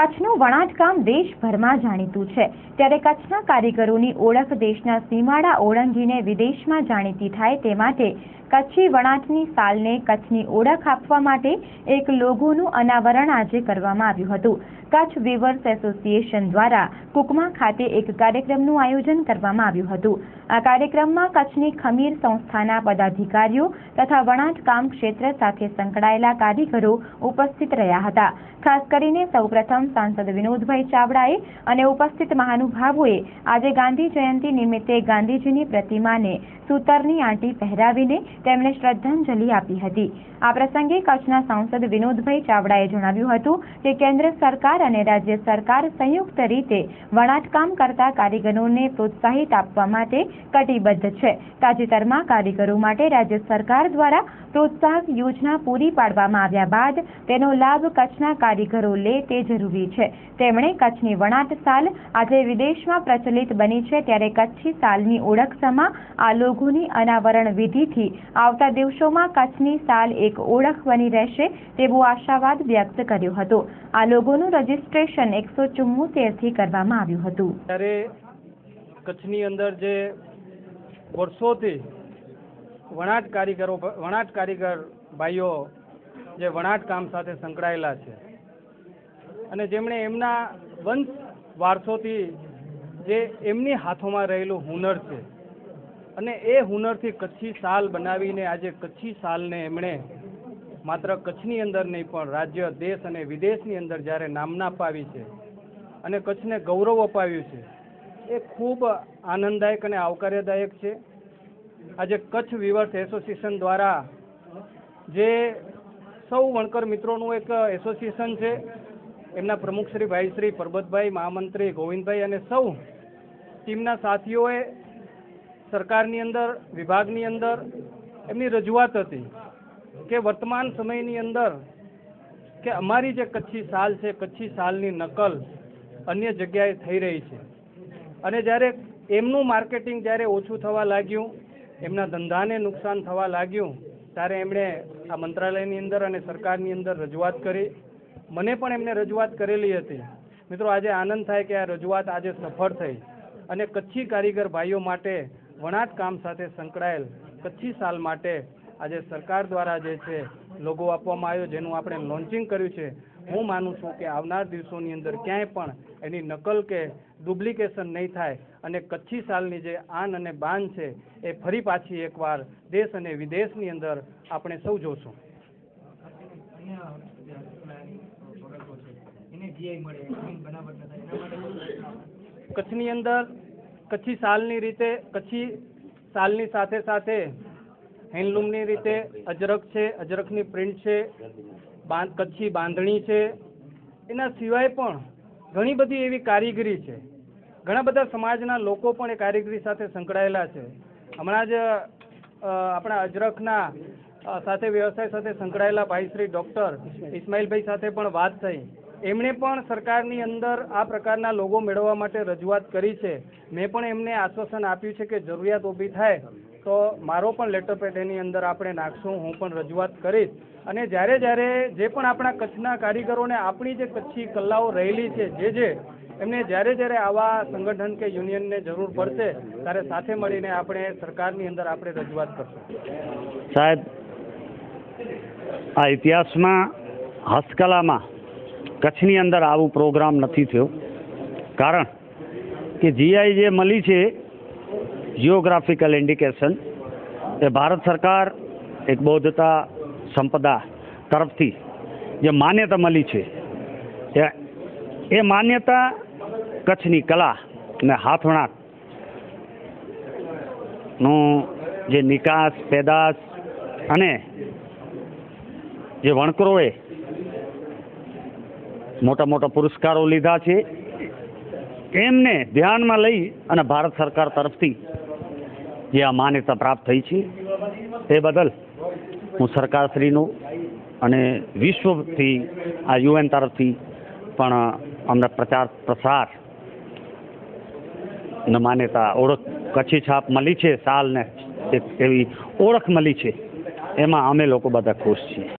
કચ્છનું વણાટકામ દેશભરમાં જાણીતું છે, ત્યારે કચ્છના કારીગરોની ઓળખ દેશના સીમાડા ઓળંગીને વિદેશમાં જાણીતી થાય તે માટે કચ્છી વણાટની સાલને કચ્છની ઓળખ આપવા માટે એક લોગોનું અનાવરણ આજે કરવામાં આવ્યું હતું। કચ્છ વીવર્સ એસોસિએશન દ્વારા કુકમા ખાતે એક કાર્યક્રમનું આયોજન કરવામાં આવ્યું હતું। આ કાર્યક્રમમાં કચ્છની ખમીર સંસ્થાના પદાધિકારીઓ તથા વણાટકામ ક્ષેત્ર સાથે સંકળાયેલા કારીગરો ઉપસ્થિત રહ્યા હતા। ખાસ કરીને સૌપ્રથમ સાંસદ વિનોદભાઈ ચાવડાએ અને ઉપસ્થિત મહાનુભાવોએ આજે ગાંધી જયંતિ નિમિત્તે ગાંધીજીની પ્રતિમાને સૂતરની આંટી પહેરાવીને તેમને શ્રદ્ધાંજલિ આપી હતી। આ પ્રસંગે કચ્છના સાંસદ વિનોદભાઈ ચાવડાએ જણાવ્યું હતું કે કેન્દ્ર સરકાર અને રાજ્ય સરકાર સંયુક્ત રીતે વણાટકામ કરતા કારીગરોને પ્રોત્સાહિત આપવા માટે કટિબદ્ધ છે। તાજેતરમાં કારીગરો માટે રાજ્ય સરકાર દ્વારા પ્રોત્સાહક યોજના પૂરી પાડવામાં આવ્યા બાદ તેનો લાભ કચ્છના કારીગરો લે તે જરૂરી છે। તેમણે કચ્છની વણાટ સાલ આજે વિદેશમાં પ્રચલિત બની છે, ત્યારે કચ્છી સાલની ઓળખ સમા આ લોગોની અનાવરણ વિધિથી આવતા દિવસોમાં કચ્છની સાલ એક ઓળખ બની રહેશે તેવો આશાવાદ વ્યક્ત કર્યો હતો। આ લોગોનું રજીસ્ટ્રેશન 174 થી કરવામાં આવ્યું હતું। ત્યારે કચ્છની અંદર જે વર્ષોથી વણાટ કારીગર ભાઈઓ જે વણાટ કામ સાથે સંકળાયેલા છે અને જેમણે એમના વંશ વારસોથી જે એમની હાથોમાં રહેલું હુનર છે અને એ હુનરથી કચ્છી સાલ બનાવીને આજે કચ્છી સાલને એમણે માત્ર કચ્છની અંદર નહીં પણ રાજ્ય, દેશ અને વિદેશની અંદર જ્યારે નામના અપાવી છે અને કચ્છને ગૌરવ અપાવ્યું છે, એ ખૂબ આનંદદાયક અને આવકાર્યદાયક છે। આજે કચ્છ વીવર્સ એસોસિએશન દ્વારા જે સૌ વણકર મિત્રોનું એક એસોસિએશન છે, એમના પ્રમુખ શ્રી ભાઈ શ્રી પરબતભાઈ, મહામંત્રી ગોવિંદભાઈ અને સૌ ટીમના સાથીઓએ સરકારની અંદર, વિભાગની અંદર એમની રજૂઆત હતી કે વર્તમાન સમયની અંદર કે અમારી જે કચ્છી સાલ છે, કચ્છી સાલની નકલ અન્ય જગ્યાએ થઈ રહી છે અને જ્યારે એમનું માર્કેટિંગ જ્યારે ઓછું થવા લાગ્યું, એમના ધંધાને નુકસાન થવા લાગ્યું, ત્યારે એમણે આ મંત્રાલયની અંદર અને સરકારની અંદર રજૂઆત કરી। મને પણ એમને રજૂઆત કરેલી હતી। મિત્રો, આજે આનંદ થાય કે આ રજૂઆત આજે સફળ થઈ અને કચ્છી કારીગર ભાઈઓ માટે વણાટ કામ સાથે સંકળાયેલ કચ્છી સાલ માટે આજે સરકાર દ્વારા જે છે લોગો આપવામાં આવ્યો, જેનું આપણે લોન્ચિંગ કર્યું છે। હું માનું છું કે આવનાર દિવસોની અંદર ક્યાંય પણ એની નકલ કે ડુપ્લિકેશન નહીં થાય અને કચ્છી સાલની જે આન અને બાન છે એ ફરી પાછી એકવાર દેશ અને વિદેશની અંદર આપણે સૌ જોશું। કચ્છની અંદર કચ્છી સાલની રીતે, કચ્છી સાલની સાથે સાથે હેન્ડલૂમની રીતે અજરક છે, અજરકની પ્રિન્ટ છે, કચ્છી બાંધણી છે, એના સિવાય પણ ઘણી બધી એવી કારીગરી છે। ઘણા બધા સમાજના લોકો પણ એ કારીગરી સાથે સંકળાયેલા છે। હમણાં જ આપણા અજરકના સાથે વ્યવસાય સાથે સંકળાયેલા ભાઈ શ્રી ડૉક્ટર ઇસ્માઇલભાઈ સાથે પણ વાત થઈ। એમણે પણ સરકારની અંદર આ પ્રકારના લોગો મેળવવા માટે રજૂઆત કરી છે। મેં પણ એમને આશ્વાસન આપ્યું છે કે જરૂરિયાત ઊભી થાય તો મારો પણ લેટર પેડ એની અંદર આપણે નાખશું, હું પણ રજૂઆત કરીશ અને જ્યારે જે પણ આપણા કચ્છના કારીગરોને આપણી જે કચ્છી કલાઓ રહેલી છે, એમને જ્યારે આવા સંગઠન કે યુનિયનને જરૂર પડશે ત્યારે સાથે મળીને આપણે સરકારની અંદર આપણે રજૂઆત કરશું। સાહેબ, આ ઇતિહાસમાં હસ્તકલામાં કચ્છની અંદર આવું પ્રોગ્રામ નથી થયો, કારણ કે જીઆઈ જે મળી છે જિયોગ્રાફિકલ ઇન્ડિકેશન, એ ભારત સરકાર એક બૌદ્ધતા સંપદા તરફથી જે માન્યતા મળી છે, એ માન્યતા કચ્છની કલા અને હાથવણાટનું જે નિકાસ, પેદાશ અને જે વણકરોએ મોટા મોટા પુરસ્કારો લીધા છે, એમને ધ્યાનમાં લઈ અને ભારત સરકાર તરફથી જે આ માન્યતા પ્રાપ્ત થઈ છે તે બદલ હું સરકારશ્રીનો અને વિશ્વથી આ યુએન તરફથી પણ અમને પ્રચાર પ્રસાર માન્યતા ઓળખ કચ્છી છાપ મળી છે, સાલને એક એવી ઓળખ મળી છે, એમાં અમે લોકો બધા ખુશ છીએ।